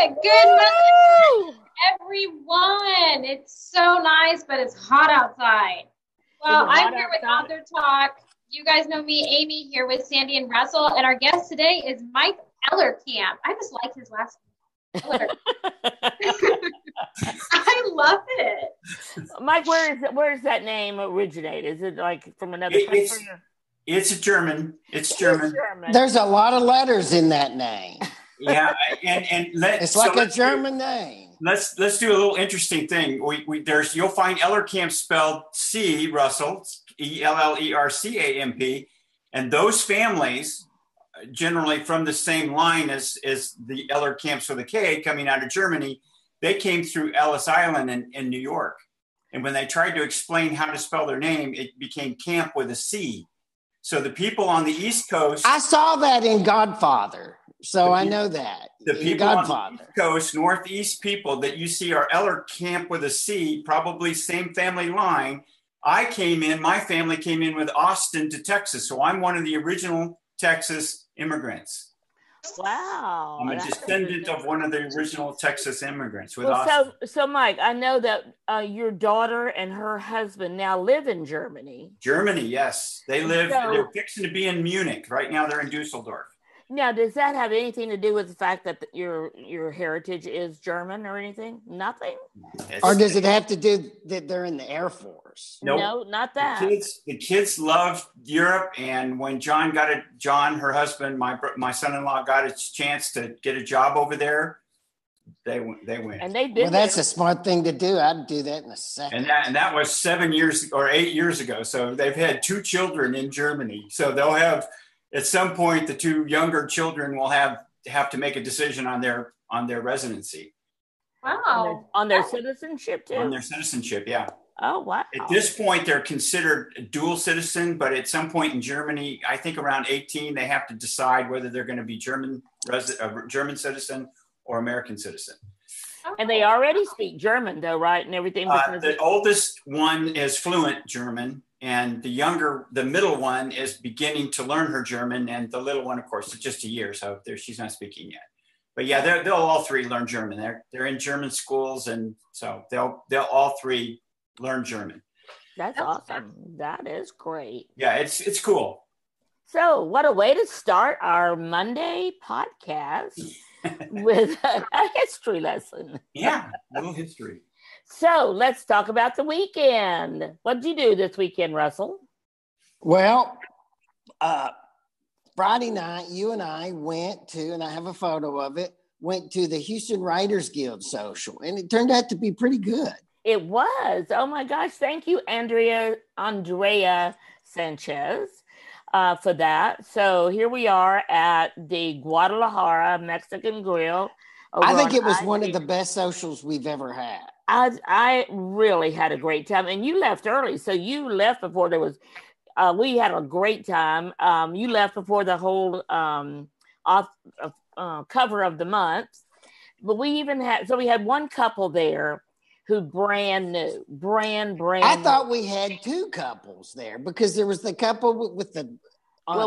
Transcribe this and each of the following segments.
Good morning, everyone. It's so nice, but it's hot outside. Well, I'm here with AuthorTalk. You guys know me, Amy, here with Sandy and Russell, and our guest today is Mike Ellerkamp. I just like his last name. I love it. Mike, where is that name originate? Is it like from another country? It's German. It's German. There's a lot of letters in that name. Yeah, it's like a German name. Let's do a little interesting thing. You'll find Ellerkamp spelled C, Russell, Ellercamp, and those families, generally from the same line as the Ellerkamps with a K coming out of Germany, they came through Ellis Island in New York. And when they tried to explain how to spell their name, it became Camp with a C. So the people on the East Coast... I saw that in Godfather, so I know that. The people on the East Coast, Northeast people that you see are Ellerkamp with a C, probably same family line. My family came in with Austin to Texas, so I'm one of the original Texas immigrants. Wow. I'm a descendant of one of the original Texas immigrants with Austin. So Mike, I know that your daughter and her husband now live in Germany. Germany, yes. They're fixing to be in Munich. Right now they're in Dusseldorf. Now, does that have anything to do with the fact that your heritage is German or anything? Nothing? Or does it have to do that they're in the Air Force? Nope. No, not that. The kids love Europe, and when John, her husband, my son-in-law, got a chance to get a job over there, they went. And they did. Well, that's a smart thing to do. I'd do that in a second. And that was 7 years or 8 years ago. So they've had 2 children in Germany. So they'll have. At some point, the 2 younger children will have to make a decision on their residency. Wow. On their citizenship, too? On their citizenship, yeah. Oh, wow. At this point, they're considered a dual citizen, but at some point in Germany, I think around 18, they have to decide whether they're going to be German citizen or American citizen. And they already speak German, though, right? And everything. The oldest one is fluent German. And the middle one is beginning to learn her German, and the little one, of course, is just a year, so she's not speaking yet. But yeah, they'll all 3 learn German. They're in German schools, and so they'll all 3 learn German. That's awesome. That is great. Yeah, it's cool. So, what a way to start our Monday podcast with a history lesson. Yeah, a little history. So let's talk about the weekend. What did you do this weekend, Russell? Well, Friday night, you and I went to, and I have a photo of it, went to the Houston Writers Guild social, and it turned out to be pretty good. It was. Oh my gosh. Thank you, Andrea Sanchez, for that. So here we are at the Guadalajara Mexican Grill. I think it was one of the best socials we've ever had. I really had a great time, and you left early. So you left before there was, we had a great time. You left before the whole cover of the month, but we had one couple there who brand new. I thought we had 2 couples there because there was the couple with the,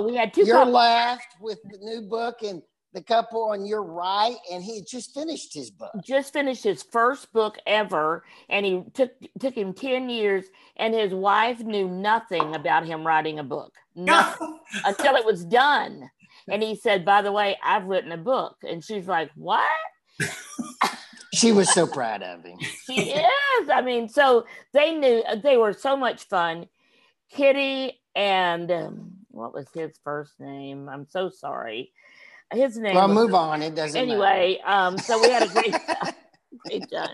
we had 2 your left with the new book and the couple on your right, and he just finished his book. Just finished his first book ever, and he took him 10 years, and his wife knew nothing about him writing a book. Nothing until it was done. And he said, by the way, I've written a book. And she's like, what? She was so proud of him. She is. I mean, so they knew they were so much fun. Kitty and what was his first name? I'm so sorry. His name. Well, move on. It doesn't anyway, matter. So we had a great time. Great time.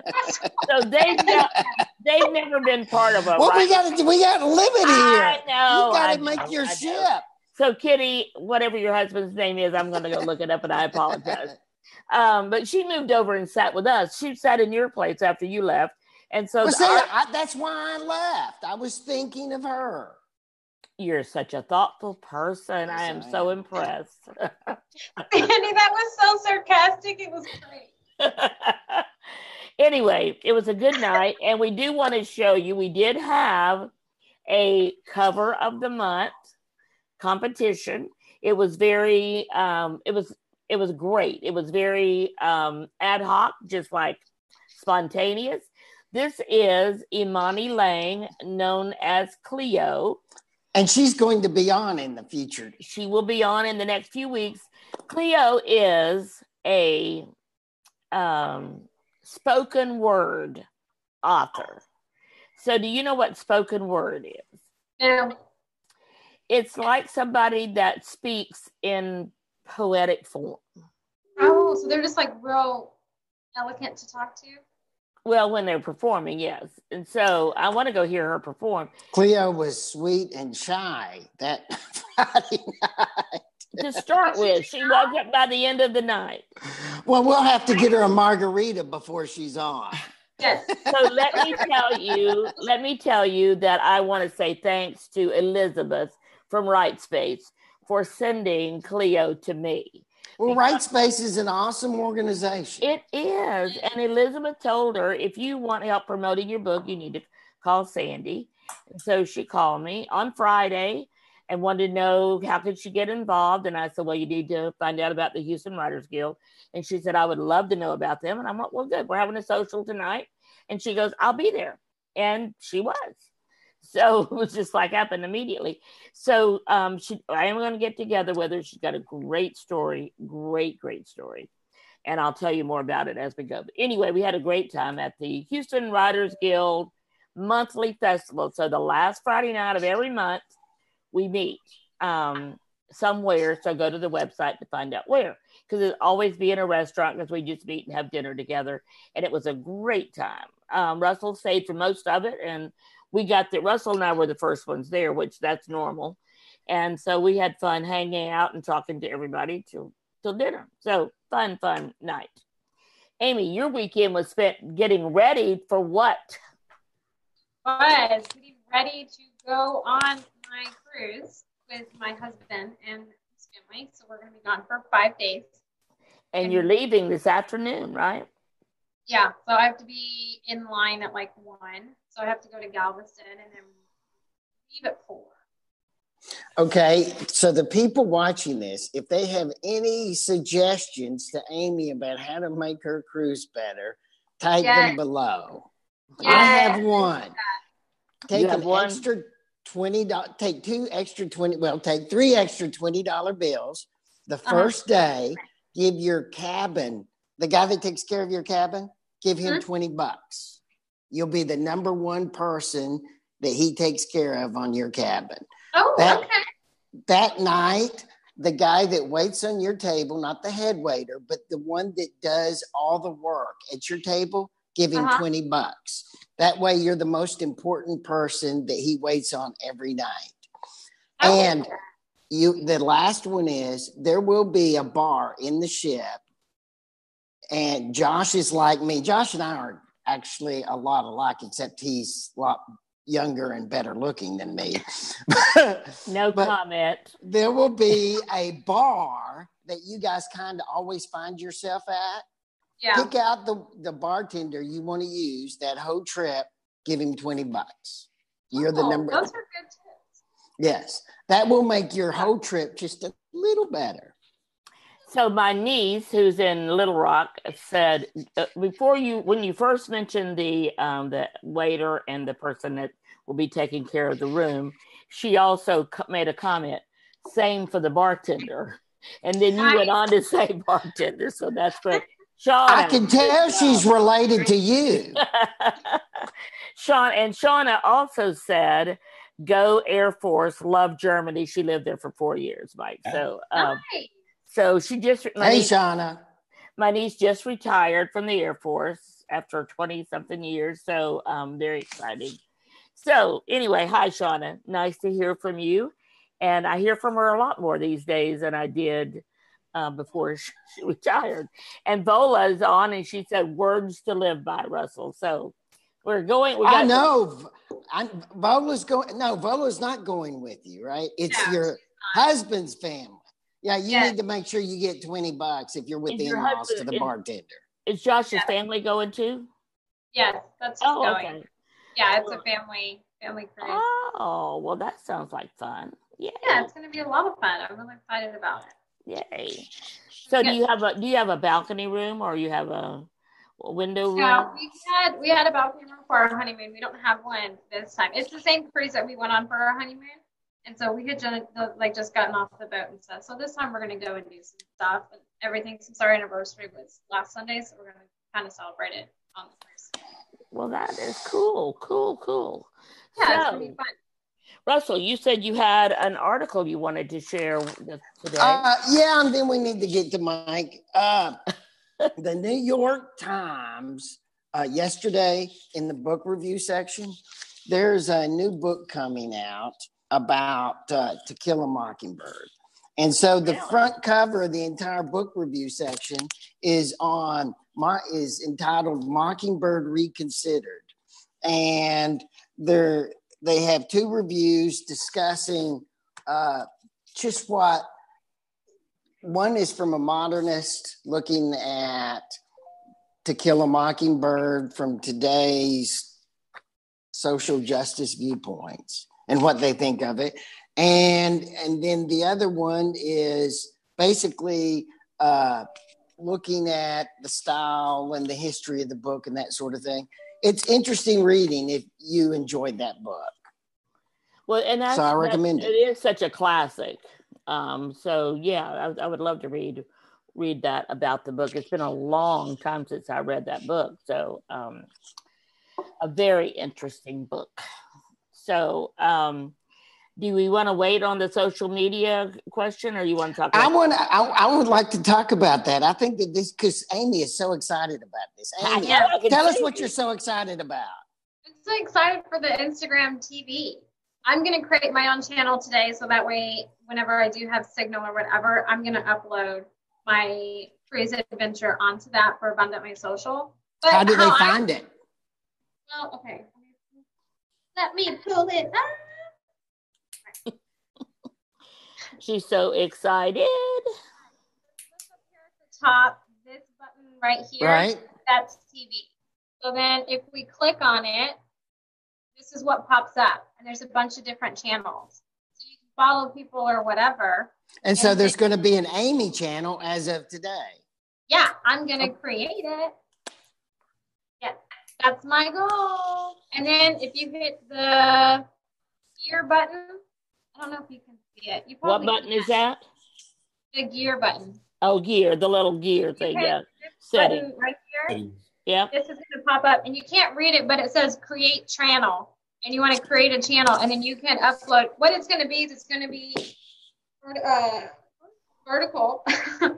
So they've never been part of a. Well, we got to limit here. I know. You got to make your ship. So Kitty, whatever your husband's name is, I'm going to go look it up, and I apologize. But she moved over and sat with us. She sat in your place after you left, and so that's why I left. I was thinking of her. You're such a thoughtful person. I am so impressed. Sandy, that was so sarcastic. It was great. Anyway, it was a good night, and we do want to show you, we did have a cover of the month competition. It was very, it It was great. It was very ad hoc, just like spontaneous. This is Imani Lang, known as Cleo. And she's going to be on in the future. She will be on in the next few weeks. Cleo is a spoken word author. So do you know what spoken word is? No. It's like somebody that speaks in poetic form. Oh, so they're just like real elegant to talk to? Well, when they're performing, yes. And so I want to go hear her perform. Cleo was sweet and shy that Friday night. To start with, she wasn't by the end of the night. Well, we'll have to get her a margarita before she's on. Yes. So let me tell you that I want to say thanks to Elizabeth from Writespace for sending Cleo to me. Well, Writespace is an awesome organization. It is. And Elizabeth told her, if you want help promoting your book, you need to call Sandy. And so she called me on Friday and wanted to know how could she get involved. And I said, well, you need to find out about the Houston Writers Guild. And she said, I would love to know about them. And I'm like, well, good. We're having a social tonight. And she goes, I'll be there. And she was. So it was just like happened immediately. So I am going to get together with her. She's got a great story, great story. And I'll tell you more about it as we go. But anyway, we had a great time at the Houston Writers Guild monthly festival. So the last Friday night of every month, we meet somewhere. So go to the website to find out where. Because it'll always be in a restaurant because we just meet and have dinner together. And it was a great time. Russell stayed for most of it. And we got there. Russell and I were the first ones there, which that's normal. And so we had fun hanging out and talking to everybody till dinner. So fun night. Amy, your weekend was spent getting ready for what? Was getting ready to go on my cruise with my husband and his family. So we're going to be gone for 5 days. And you're leaving this afternoon, right? Yeah. So I have to be in line at like 1. So I have to go to Galveston and then leave at 4. Okay, so the people watching this, if they have any suggestions to Amy about how to make her cruise better, type them below. I have one. Take an extra $20. Take 2 extra 20. Well, take 3 extra $20 bills. The first day, give your cabin, the guy that takes care of your cabin, give him $20. You'll be the number one person that he takes care of on your cabin. Oh, okay. That night, the guy that waits on your table, not the head waiter, but the one that does all the work at your table, give him $20. That way you're the most important person that he waits on every night. And the last one is there will be a bar in the ship. And Josh is like me. Josh and I are actually a lot alike, except he's a lot younger and better looking than me. No comment. There will be a bar that you guys kind of always find yourself at. Yeah. Pick out the bartender you want to use that whole trip. Give him $20. You're the number. Those are good tips. Yes, that will make your whole trip just a little better. So my niece, who's in Little Rock, said when you first mentioned the waiter and the person that will be taking care of the room, she also made a comment, same for the bartender. And then you went on to say bartender, so that's great. Shauna, I can tell she's related to you. Shauna also said, go Air Force, love Germany. She lived there for 4 years, Mike. So, nice. So she just, Shauna. My niece just retired from the Air Force after 20 something years. So very exciting. So anyway, hi, Shauna. Nice to hear from you. And I hear from her a lot more these days than I did before she retired. And Vola is on and she said, words to live by, Russell. So I know. Vola's going. No, Vola's not going with you, right? It's your husband's family. Yeah, you need to make sure you get $20 if you're with the in-laws to the bartender. Is Josh's family going too? Yes, that's going. Okay. Yeah, it's a family cruise. Oh, well, that sounds like fun. Yeah, it's going to be a lot of fun. I'm really excited about it. Yay. So do you have a balcony room, or you have a window room? Yeah, we had a balcony room for our honeymoon. We don't have one this time. It's the same cruise that we went on for our honeymoon. And so we had just gotten off the boat and stuff. So this time we're going to go and do some stuff. And everything since our anniversary was last Sunday. So we're going to kind of celebrate it on the cruise. Well, that is cool. Yeah, so, it's going to be fun. Russell, you said you had an article you wanted to share today. Yeah, and then we need to get to Mike. The New York Times, yesterday in the book review section, there's a new book coming out about To Kill a Mockingbird. And so the front cover of the entire book review section is entitled Mockingbird Reconsidered. And they have two reviews discussing just what one is from a modernist looking at To Kill a Mockingbird from today's social justice viewpoints and what they think of it. And then the other one is basically looking at the style and the history of the book and that sort of thing. It's interesting reading if you enjoyed that book. Well, and so I recommend it. It is such a classic. So yeah, I would love to read that about the book. It's been a long time since I read that book. So a very interesting book. So do we want to wait on the social media question, or you want to talk about I would like to talk about that. I think that because Amy is so excited about this. Amy, tell us what you're so excited about. I'm so excited for the Instagram TV. I'm going to create my own channel today, so that way, whenever I do have signal or whatever, I'm going to upload my cruise adventure onto that for Abundantly Social. But how do they find it? Well, okay. Let me pull it up. She's so excited. Look up here at the top, this button right here, right? That's TV. So then if we click on it, this is what pops up. And there's a bunch of different channels. So you can follow people or whatever. And so there's going to be an Amy channel as of today. Yeah, I'm going to create it. Yeah, that's my goal. And then if you hit the gear button, I don't know if you can see it. What button is that? The gear button. Oh, gear, the little gear thing. Yeah. Setting. Right here. Yeah. This is going to pop up, and you can't read it, but it says create channel. And you want to create a channel, and then you can upload. What it's going to be is it's going to be vertical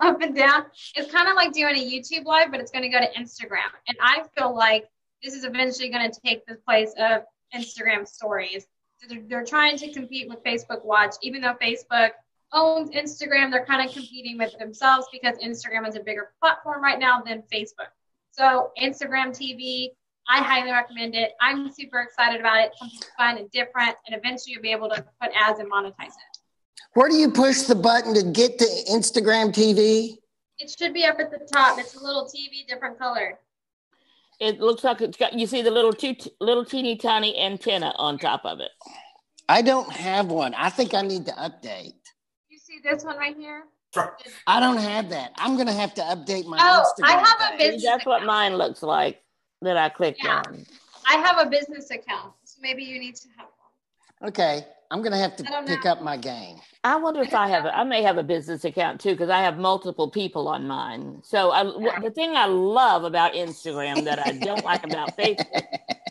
up and down. It's kind of like doing a YouTube live, but it's going to go to Instagram. And I feel like this is eventually going to take the place of Instagram stories. So they're trying to compete with Facebook Watch. Even though Facebook owns Instagram, they're kind of competing with themselves because Instagram is a bigger platform right now than Facebook. So Instagram TV, I highly recommend it. I'm super excited about it. Something fun and different, and eventually you'll be able to put ads and monetize it. Where do you push the button to get to Instagram TV? It should be up at the top. It's a little TV, different color. It looks like it's got, you see the little teeny tiny antenna on top of it. I don't have one. I think I need to update. You see this one right here? I don't have that. I'm going to have to update my Instagram. I have a business That's account. What mine looks like that I clicked on. I have a business account, so maybe you need to have one. Okay. I'm going to have to pick up my game. I wonder if I may have a business account too, because I have multiple people on mine. So the thing I love about Instagram that I don't like about Facebook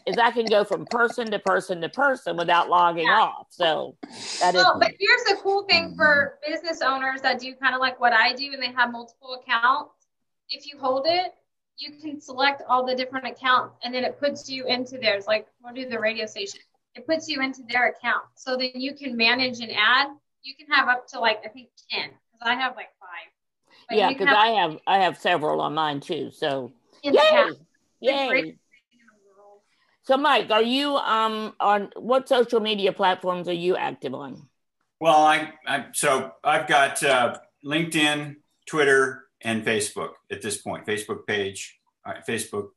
is I can go from person to person to person without logging off. So that is. But here's the cool thing for business owners that do kind of like what I do, and they have multiple accounts. If you hold it, you can select all the different accounts, and then it puts you into theirs. Like we'll do the radio station. It puts you into their account. So then you can manage an ad. You can have up to I think 10, because I have 5. But yeah, because I have several on mine too. So yay. So Mike, are you on what social media platforms are you active on? Well, I've got LinkedIn, Twitter, and Facebook at this point. Facebook page, Facebook.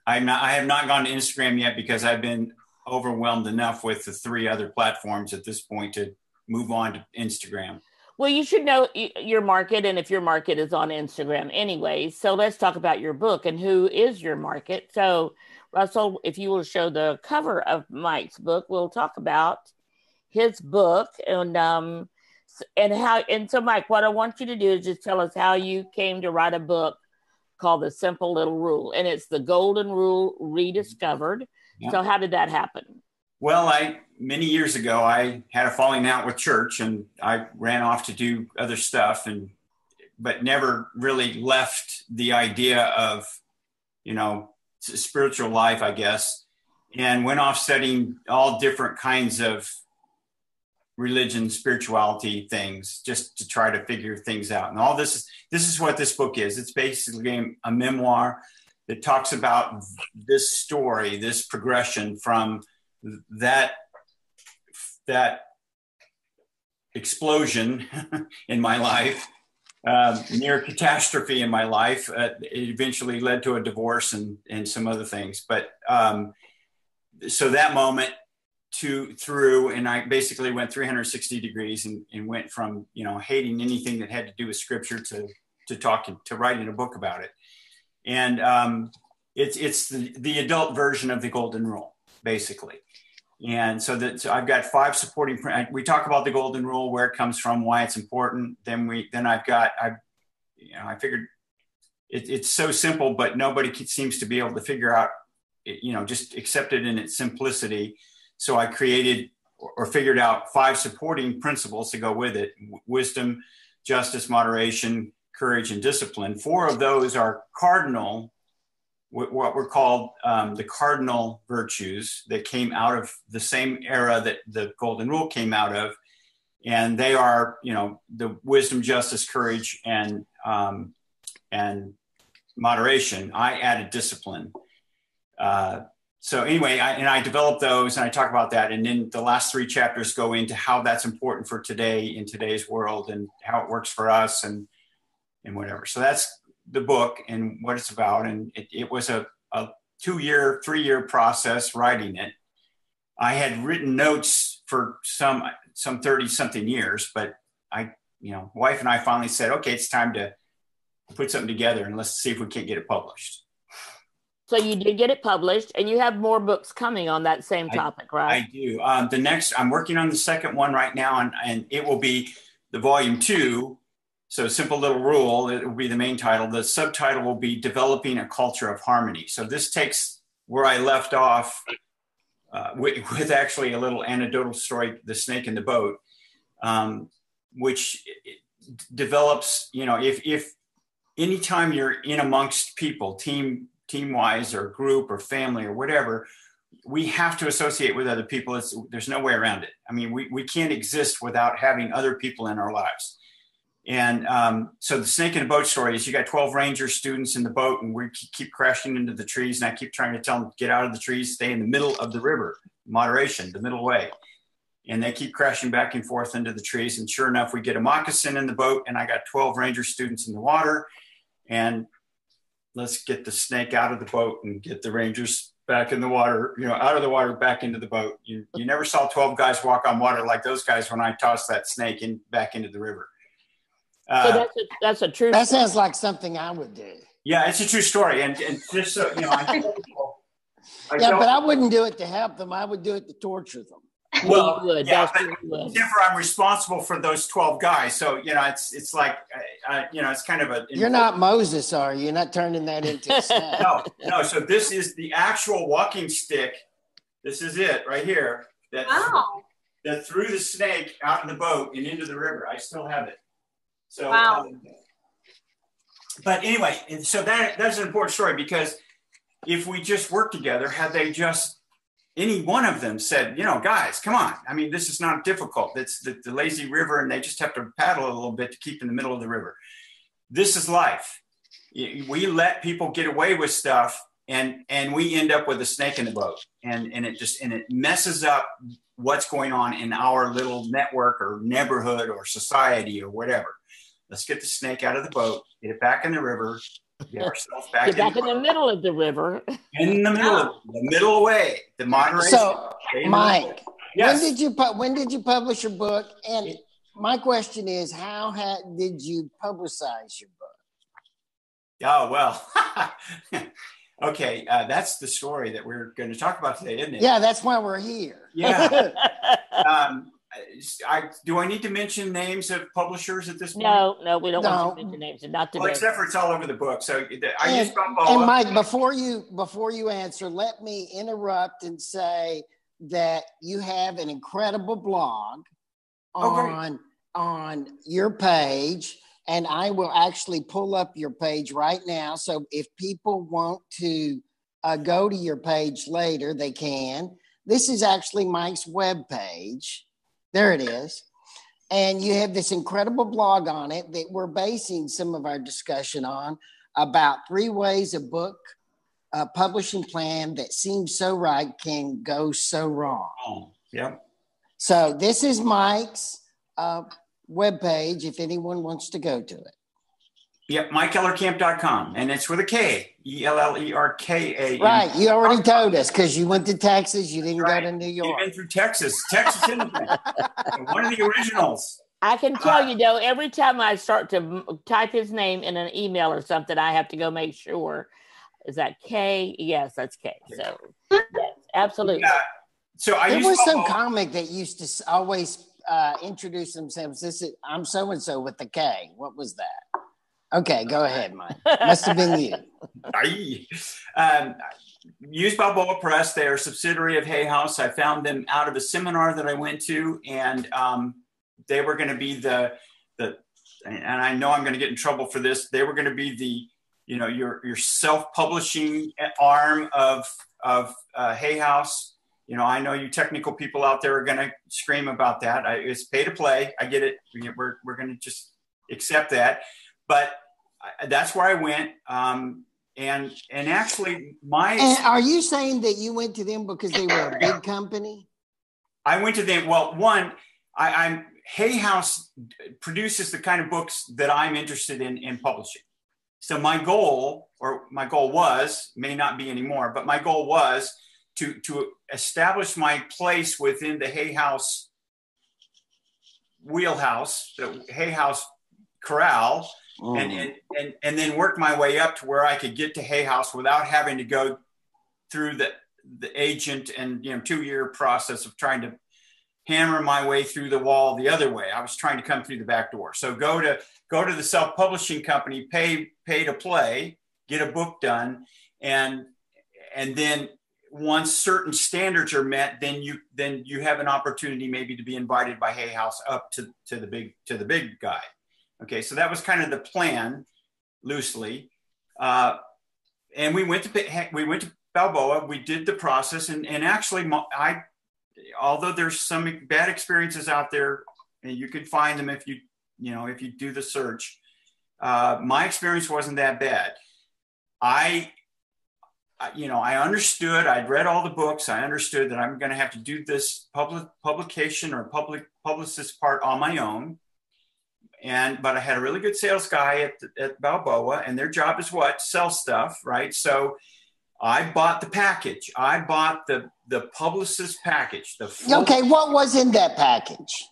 I have not gone to Instagram yet because I've been overwhelmed enough with the 3 other platforms at this point to move on to Instagram. Well, you should know your market, and if your market is on Instagram anyway. So let's talk about your book and who is your market. So, Russell, if you will show the cover of Mike's book, we'll talk about his book and how. And so, Mike, what I want you to do is just tell us how you came to write a book called The Simple Little Rule, and it's the Golden Rule Rediscovered. Yeah. So, how did that happen? Well, many years ago, I had a falling out with church, and I ran off to do other stuff, but never really left the idea of, spiritual life, I guess, and went off studying all different kinds of religion, spirituality things, just to try to figure things out. And all this is what this book is. It's basically a memoir that talks about this story, this progression from that explosion in my life, near catastrophe in my life. It eventually led to a divorce and some other things. But so that moment and I basically went 360 degrees and went from, hating anything that had to do with scripture to writing a book about it. And it's the adult version of the Golden Rule, basically. And so I've got 5 supporting. We talk about the Golden Rule, where it comes from, why it's important. I figured it's so simple, but nobody seems to be able to figure out, just accept it in its simplicity. So I created or figured out 5 supporting principles to go with it: wisdom, justice, moderation, courage, and discipline. 4 of those are cardinal, what were called the cardinal virtues that came out of the same era that the Golden Rule came out of. And they are, the wisdom, justice, courage, and moderation. I added discipline. So anyway, I developed those, and I talk about that. And then the last 3 chapters go into how that's important for today, in today's world, and how it works for us and whatever. So that's the book and what it's about. And it was a 2-year, 3-year process writing it. I had written notes for some 30 something years, but wife and I finally said, okay, it's time to put something together and let's see if we can't get it published. So you did get it published, and you have more books coming on that same topic, right? I do. I'm working on the second one right now, and it will be the volume 2. So Simple Little Rule, it will be the main title. The subtitle will be Developing a Culture of Harmony. So this takes where I left off with actually a little anecdotal story, The Snake in the Boat, which develops, if anytime you're in amongst people, team-wise or group or family or whatever, we have to associate with other people. There's no way around it. I mean, we can't exist without having other people in our lives. And so the snake in the boat story is you got 12 ranger students in the boat, and we keep crashing into the trees. And I keep trying to tell them, get out of the trees, stay in the middle of the river, moderation, the middle way. And they keep crashing back and forth into the trees. And sure enough, we get a moccasin in the boat, and I got 12 ranger students in the water. And let's get the snake out of the boat and get the rangers back in the water, out of the water, back into the boat. You never saw 12 guys walk on water like those guys when I tossed that snake back into the river. So that's a true. That sounds like something I would do. Yeah, it's a true story, and just so I but I wouldn't do it to help them. I would do it to torture them. Well, yeah, but I'm responsible for those 12 guys, so it's like it's kind of a. You're not Moses, are you? You're not turning that into a snake. No. So this is the actual walking stick. This is it right here. That threw the snake out of the boat and into the river. I still have it. So, but anyway, so that's an important story, because if we just work together, had they just, any one of them said, guys, come on. I mean, this is not difficult. It's the lazy river, and they just have to paddle a little bit to keep in the middle of the river. This is life. We let people get away with stuff, and we end up with a snake in the boat, and it messes up what's going on in our little network or neighborhood or society or whatever. Let's get the snake out of the boat, get it back in the river, get ourselves back in the middle of the river. In the middle way, the moderation. So, Mike, yes. when did you publish your book? And My question is, how did you publicize your book? Oh, well, okay. That's the story that we're going to talk about today, isn't it? Yeah, that's why we're here. Yeah. Do I need to mention names of publishers at this point? No, we don't want to mention names. Not today. Well, except for it's all over the book. So I use Balboa. And Mike, before you answer, let me interrupt and say that you have an incredible blog on your page, and I will actually pull up your page right now. So if people want to go to your page later, they can. This is actually Mike's web page. There it is. And you have this incredible blog on it that we're basing some of our discussion on, about 3 ways a book publishing plan that seems so right can go so wrong. Oh, yeah. So this is Mike's webpage if anyone wants to go to it. Yep, MikeEllerkamp.com, and it's with a K, Ellerka. Right, you already told us because you went to Texas, you didn't go to New York. You've been through Texas immigrant. One of the originals. I can tell you though, every time I start to type his name in an email or something, I have to go make sure. Is that K? Yes, that's K. So yes, absolutely. Yeah. So there was some comic that used to always introduce themselves. I'm so and so with the K. What was that? Okay, go ahead, Mike. Must have been you. Use Balboa Press. They are a subsidiary of Hay House. I found them out of a seminar that I went to, and they were going to be the. And I know I'm going to get in trouble for this. They were going to be the, your self-publishing arm of Hay House. I know you technical people out there are going to scream about that. It's pay to play. I get it. We're going to just accept that. But that's where I went. And actually And are you saying that you went to them because they were a big company? I went to them. Well, one, Hay House produces the kind of books that I'm interested in publishing. So my goal was, may not be anymore, but my goal was to establish my place within the Hay House wheelhouse, the Hay House corral, and then work my way up to where I could get to Hay House without having to go through the agent and 2-year process of trying to hammer my way through the wall the other way. I was trying to come through the back door. So go to the self-publishing company, pay to play, get a book done, and then once certain standards are met, then you have an opportunity maybe to be invited by Hay House up to the big guy. Okay, so that was kind of the plan, loosely, and we went to Balboa. We did the process, and actually, although there's some bad experiences out there, and you can find them if you do the search. My experience wasn't that bad. I understood. I'd read all the books. I understood that I'm going to have to do this publication or publicist part on my own. But I had a really good sales guy at Balboa, and their job is what? Sell stuff, right? So I bought the package. I bought the publicist package. Okay, what was in that package?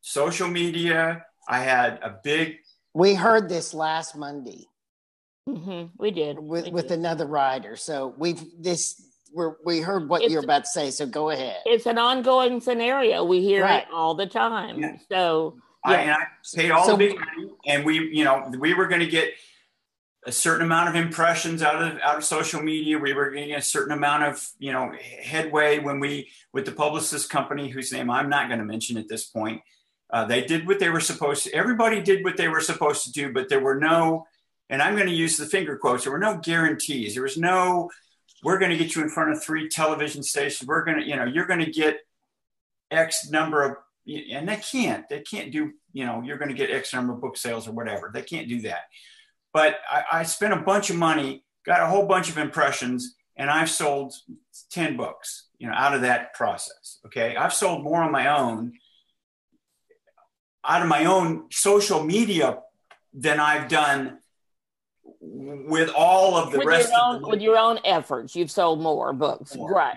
Social media. I had a big. We heard this last Monday. Mm-hmm. We did with another writer. So we heard what you're about to say. So go ahead. It's an ongoing scenario. We hear it all the time. Yeah. So I paid all the big money, and we were going to get a certain amount of impressions out of social media. We were getting a certain amount of headway with the publicist company, whose name I'm not going to mention at this point. They did what they were supposed to. Everybody did what they were supposed to do, but there were no. And I'm going to use the finger quotes. There were no guarantees. There was no, we're going to get you in front of 3 television stations. We're going to, you're going to get X number of, and they can't do, you're going to get X number of book sales or whatever. They can't do that. But I spent a bunch of money, got a whole bunch of impressions, and I've sold 10 books, out of that process. Okay. I've sold more on my own, out of my own social media than I've done with all of the with your own efforts. You've sold more books. Right.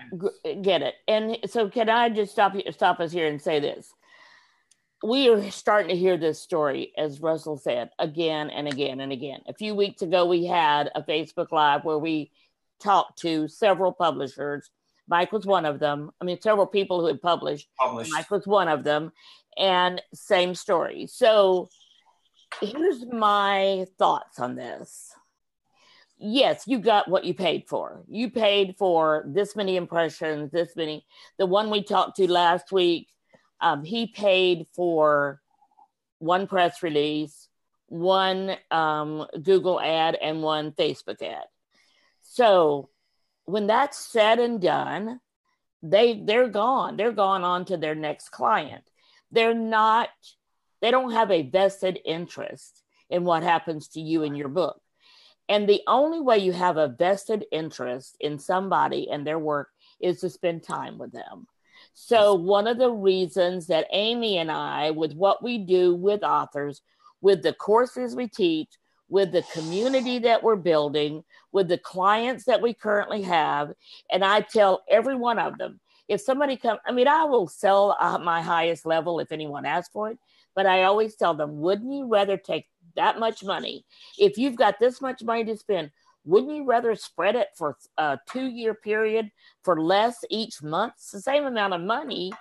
Get it. And so can I just stop us here and say this? we are starting to hear this story, as Russell said, again and again and again. A few weeks ago, we had a Facebook Live where we talked to several publishers. Mike was one of them. I mean, several people who had published. Mike was one of them. And same story. So here's my thoughts on this. Yes, you got what you paid for. You paid for this many impressions, this many. The one we talked to last week, he paid for one press release, one Google ad, and one Facebook ad. So when that's said and done, they're gone. They're gone on to their next client. They don't have a vested interest in what happens to you in your book. And the only way you have a vested interest in somebody and their work is to spend time with them. So one of the reasons that Amy and I, with what we do with authors, with the courses we teach, with the community that we're building, with the clients that we currently have, and I tell every one of them, if somebody comes, I mean, I will sell my highest level if anyone asks for it, but I always tell them, wouldn't you rather take that much money? If you've got this much money to spend, wouldn't you rather spread it for a 2-year period for less each month? It's the same amount of money,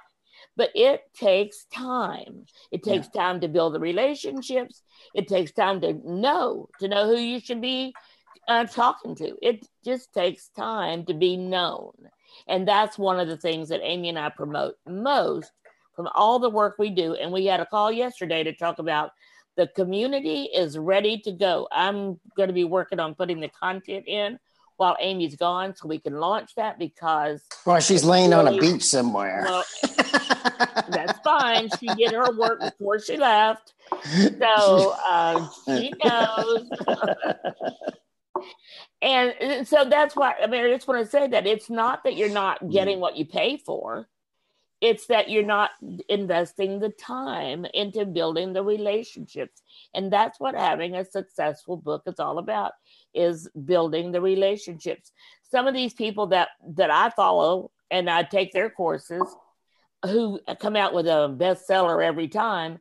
but it takes time. It takes time to build the relationships. It takes time to know who you should be talking to. It just takes time to be known. And that's one of the things that Amy and I promote most from all the work we do. And we had a call yesterday to talk about the community is ready to go. I'm going to be working on putting the content in while Amy's gone so we can launch that because... Well, she's laying on a beach somewhere. Well, that's fine. She did her work before she left. So she knows. And so that's why, I mean, I just want to say that it's not that you're not getting what you pay for. It's that you're not investing the time into building the relationships. And that's what having a successful book is all about, is building the relationships. Some of these people that I follow and I take their courses who come out with a bestseller every time,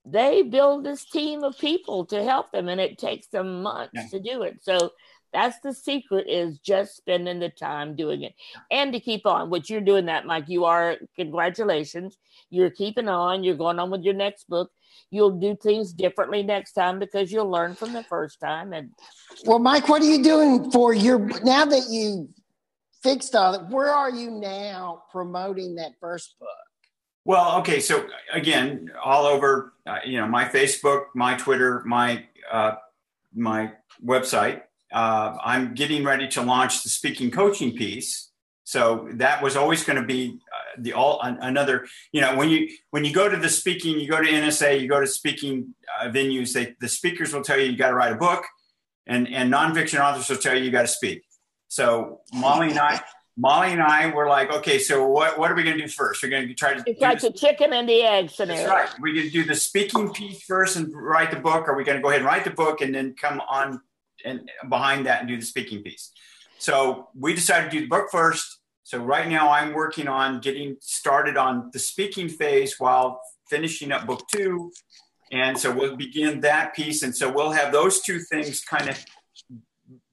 they build this team of people to help them, and it takes them months to do it. So that's the secret, is just spending the time doing it and to keep on, which you're doing that, Mike. You are, congratulations. You're keeping on. You're going on with your next book. You'll do things differently next time because you'll learn from the first time. And well, Mike, what are you doing for now that you fixed all that? Where are you now promoting that first book? Well, okay. So again, all over, my Facebook, my Twitter, my website. I'm getting ready to launch the speaking coaching piece. So that was always going to be another, when you go to the speaking, you go to NSA, you go to speaking venues, the speakers will tell you got to write a book, and nonfiction authors will tell you got to speak. So Molly and I were like, okay, so what are we going to do first? We're going to try to... It's like the chicken and the egg scenario. That's right. We're going to do the speaking piece first and write the book, or are we going to go ahead and write the book and then come on and behind that and do the speaking piece? So we decided to do the book first. So right now I'm working on getting started on the speaking phase while finishing up book 2. And so we'll begin that piece. And so we'll have those two things kind of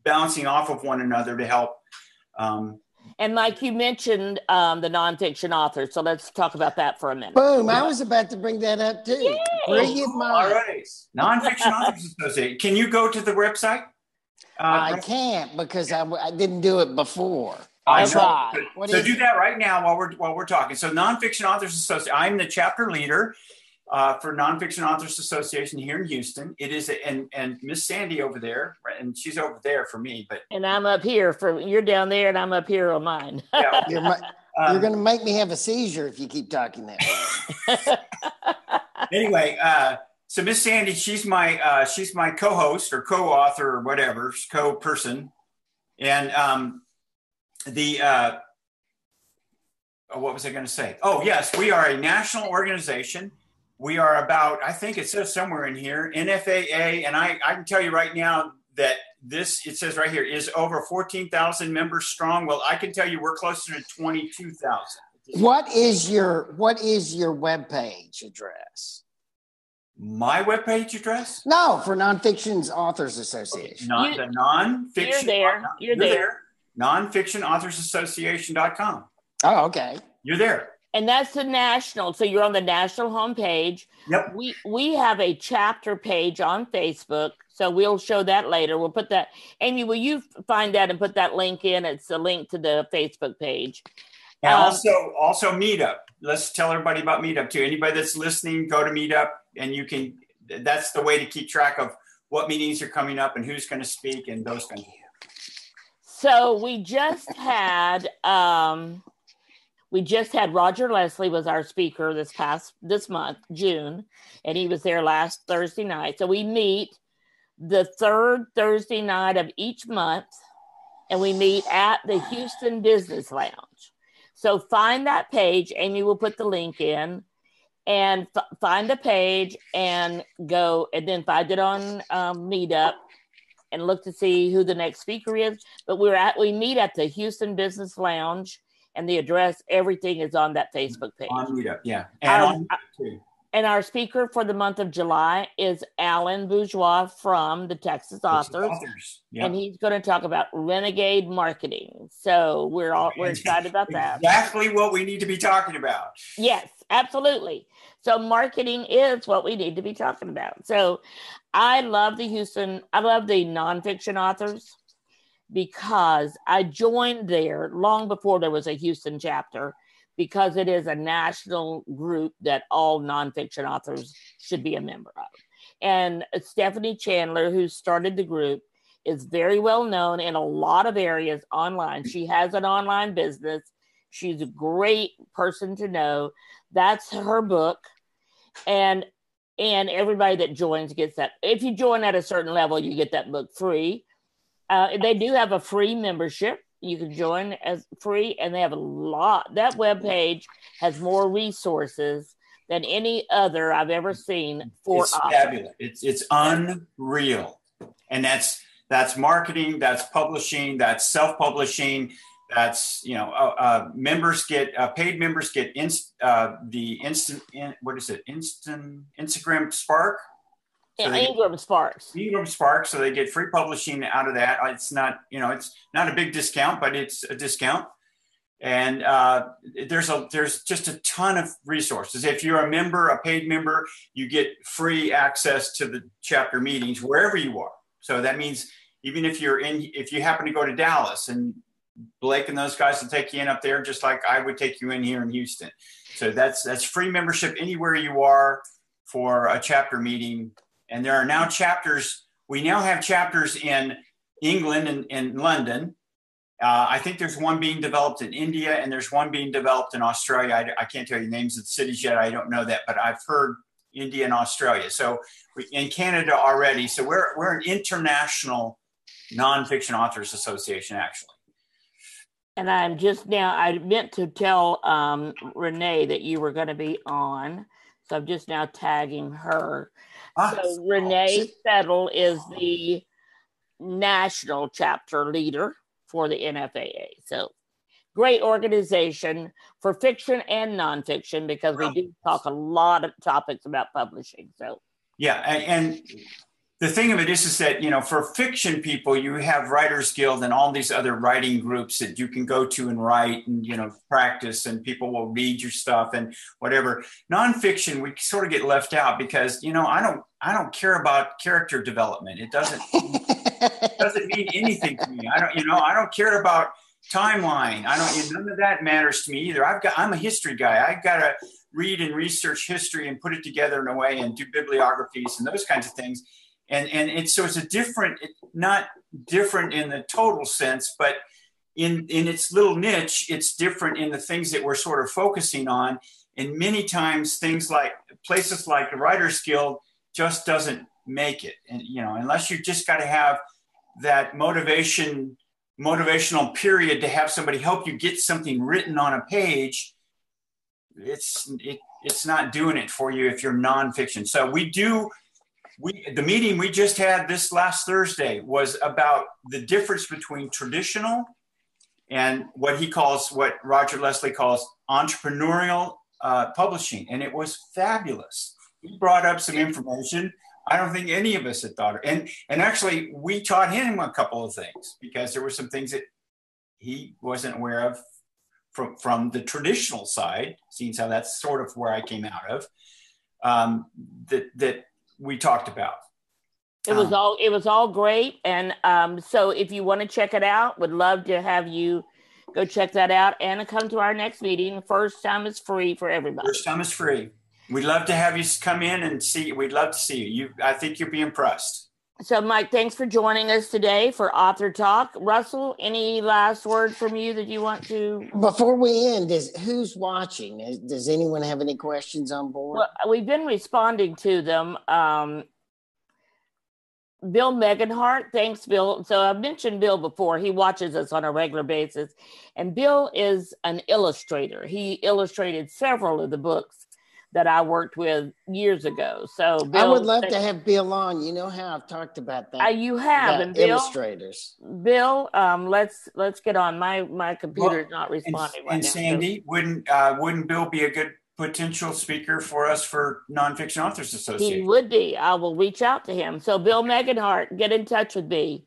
bouncing off of one another to help. And Mike, you mentioned the nonfiction author, so let's talk about that for a minute. Boom! I was about to bring that up too. Yay. Bring it, Mike. All right, Nonfiction Authors Association. Can you go to the website? I can't because I didn't do it before. So do that right now while we're talking. So Nonfiction Authors Association. I'm the chapter leader for Nonfiction Authors Association here in Houston. It is, and Miss Sandy over there, and she's over there for me. And I'm up here you're down there, and I'm up here on mine. Yeah. You're going to make me have a seizure if you keep talking that way. Anyway, so Miss Sandy, she's my co-host or co-author or whatever, co-person, and what was I going to say? Oh, yes, we are a national organization. We are about, I think it says somewhere in here, NFAA, and I can tell you right now that it says right here, is over 14,000 members strong. Well, I can tell you we're closer to 22,000 at What is your webpage address? My webpage address? No, for Nonfiction's Authors Association. Not the nonfiction. You're there. Nonfictionauthorsassociation.com. Oh, okay. You're there. And that's the national. So you're on the national homepage. Yep. We have a chapter page on Facebook. So we'll show that later. We'll put that. Amy, will you find that and put that link in? It's a link to the Facebook page. And also Meetup. Let's tell everybody about Meetup too. Anybody that's listening, go to Meetup, and that's the way to keep track of what meetings are coming up and who's going to speak and those kinds of things. So we just had Roger Leslie was our speaker this month, June, and he was there last Thursday night. So we meet the third Thursday night of each month, and we meet at the Houston Business Lounge. So find that page. Amy will put the link in, and find the page and go, and then find it on Meetup and look to see who the next speaker is. But we meet at the Houston Business Lounge, and the address, everything is on that Facebook page. On Meetup, yeah. And on Meetup too. And our speaker for the month of July is Alan Bourgeois from the Texas Authors. Yep. And he's going to talk about renegade marketing. So we're excited about that. Exactly what we need to be talking about. Yes, absolutely. So marketing is what we need to be talking about. So I love the nonfiction authors, because I joined there long before there was a Houston chapter, because it is a national group that all nonfiction authors should be a member of. And Stephanie Chandler, who started the group, is very well known in a lot of areas online. She has an online business. She's a great person to know. That's her book. And everybody that joins gets that. If you join at a certain level, you get that book free. They do have a free membership. You can join as free, and they have a lot. That webpage has more resources than any other I've ever seen for it's fabulous. It's unreal. And that's marketing, that's publishing, that's self-publishing, that's, members get paid members get Instagram Spark. So Ingram Sparks. Ingram Sparks, so they get free publishing out of that. It's not, it's not a big discount, but it's a discount. And there's just a ton of resources. If you're a paid member, you get free access to the chapter meetings wherever you are. So that means even if you happen to go to Dallas, and Blake and those guys will take you in up there, just like I would take you in here in Houston. So that's free membership anywhere you are for a chapter meeting. And there are now chapters. We now have chapters in England and in London. I think there's one being developed in India, and there's one being developed in Australia. I can't tell you names of the cities yet. I don't know that, but I've heard India and Australia. So in Canada already. So we're an international nonfiction authors association, actually. And I meant to tell Renee that you were going to be on. So I'm just now tagging her. So Renee Settle is the national chapter leader for the NFAA. So great organization for fiction and nonfiction, because we do talk a lot of topics about publishing. So yeah, and the thing of it is that, for fiction people, you have Writers Guild and all these other writing groups that you can go to and write and, practice, and people will read your stuff and whatever. Nonfiction, we sort of get left out because, I don't care about character development. It doesn't mean anything to me. I don't care about timeline. None of that matters to me either. I'm a history guy. I've got to read and research history and put it together in a way and do bibliographies and those kinds of things. And it's not different in the total sense, but in its little niche, it's different in the things that we're sort of focusing on. And many times places like the Writers Guild just doesn't make it. And, unless you just got to have that motivational period to have somebody help you get something written on a page, it's not doing it for you if you're nonfiction. So the meeting we just had this last Thursday was about the difference between traditional and what Roger Leslie calls entrepreneurial publishing. And it was fabulous. He brought up some information I don't think any of us had thought of. And actually, we taught him a couple of things because there were some things that he wasn't aware of from the traditional side, seeing how that's sort of where I came out of, that we talked about. It was all great. And so if you want to check it out, would love to have you go check that out and come to our next meeting. The first time is free for everybody. First time is free. We'd love to have you come in and see. We'd love to see you. I think you'll be impressed. So, Mike, thanks for joining us today for Author Talk. Russell, any last words from you that you want to? Before we end, who's watching? Does anyone have any questions on board? Well, we've been responding to them. Bill Meganhart, thanks, Bill. So I've mentioned Bill before. He watches us on a regular basis. And Bill is an illustrator. He illustrated several of the books that I worked with years ago. So Bill, I would love to have Bill on. You know how I've talked about that. You have, and Bill, illustrators. Bill, let's get on. My computer's not responding right now. And Sandy, wouldn't Bill be a good potential speaker for us for Nonfiction Authors Association? He would be. I will reach out to him. So Bill Meganhart, get in touch with me.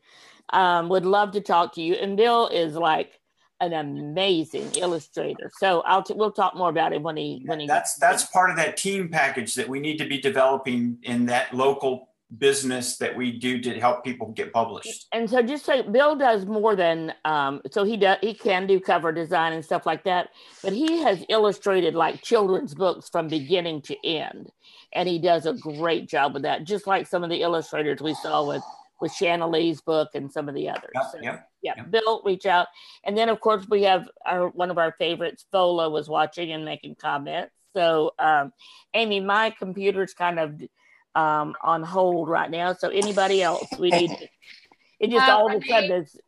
Would love to talk to you. And Bill is like an amazing illustrator. So we'll talk more about him when he. That's part of that team package that we need to be developing in that local business that we do to help people get published. And so just say Bill does more than so he can do cover design and stuff like that, but he has illustrated like children's books from beginning to end, and he does a great job with that, just like some of the illustrators we saw with Shanna Lee's book and some of the others. Yep. Bill, reach out. And then of course we have one of our favorites, Fola, was watching and making comments. So Amy, my computer's kind of on hold right now. So anybody else, we need to, it just all of a sudden is.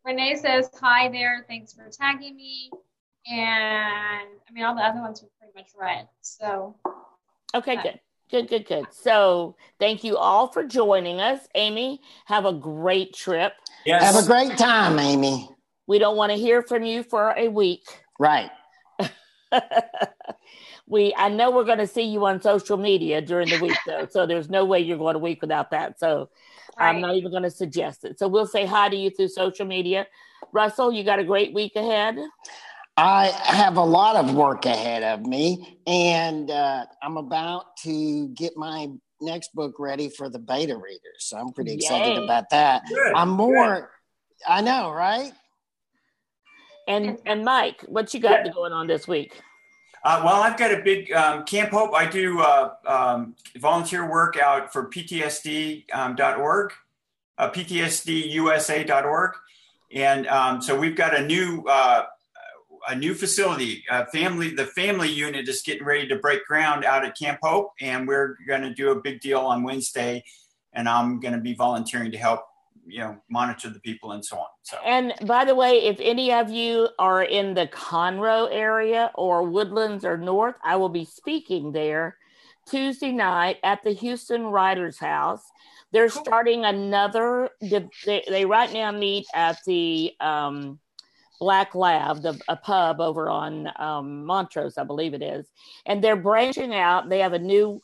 Renee says, hi there. Thanks for tagging me. And I mean, all the other ones were pretty much read. So. Okay, good. So thank you all for joining us. Amy, have a great trip. Yes. Have a great time, Amy. We don't want to hear from you for a week. Right. I know we're going to see you on social media during the week, though. So there's no way you're going a week without that. So right. I'm not even going to suggest it. So we'll say hi to you through social media. Russell, you got a great week ahead? I have a lot of work ahead of me, and I'm about to get my next book ready for the beta readers. So I'm pretty excited about that. Good, I know, right? And Mike, what you got going on this week? Well, I've got a big Camp Hope. I do volunteer work out for PTSD.org, PTSDUSA.org. And so we've got a new facility. The family unit is getting ready to break ground out at Camp Hope, and we're going to do a big deal on Wednesday, and I'm going to be volunteering to help, monitor the people and so on. So. And by the way, if any of you are in the Conroe area or Woodlands or North, I will be speaking there Tuesday night at the Houston Writers House. They're starting another, they right now meet at the Black Lab, a pub over on Montrose, I believe it is. And they're branching out. They have a new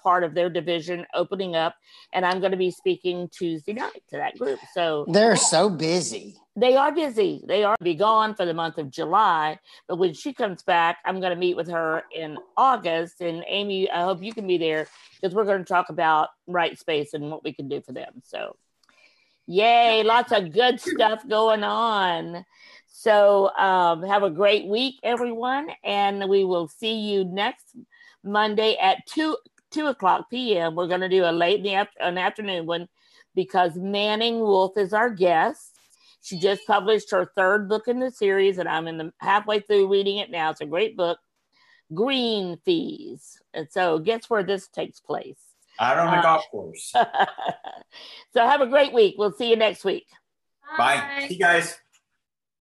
part of their division opening up, and I'm going to be speaking Tuesday night to that group. So they're so busy. They are busy. They are be gone for the month of July, but when she comes back, I'm going to meet with her in August. And Amy, I hope you can be there because we're going to talk about Right Space and what we can do for them. So yay, lots of good stuff going on. So have a great week, everyone, and we will see you next Monday at 2 o'clock p.m. We're going to do a late an afternoon one because Manning Wolf is our guest. She just published her third book in the series, and I'm halfway through reading it now. It's a great book, Green Fees. And so guess where this takes place? Out on the golf course. So have a great week. We'll see you next week. Bye. See you guys.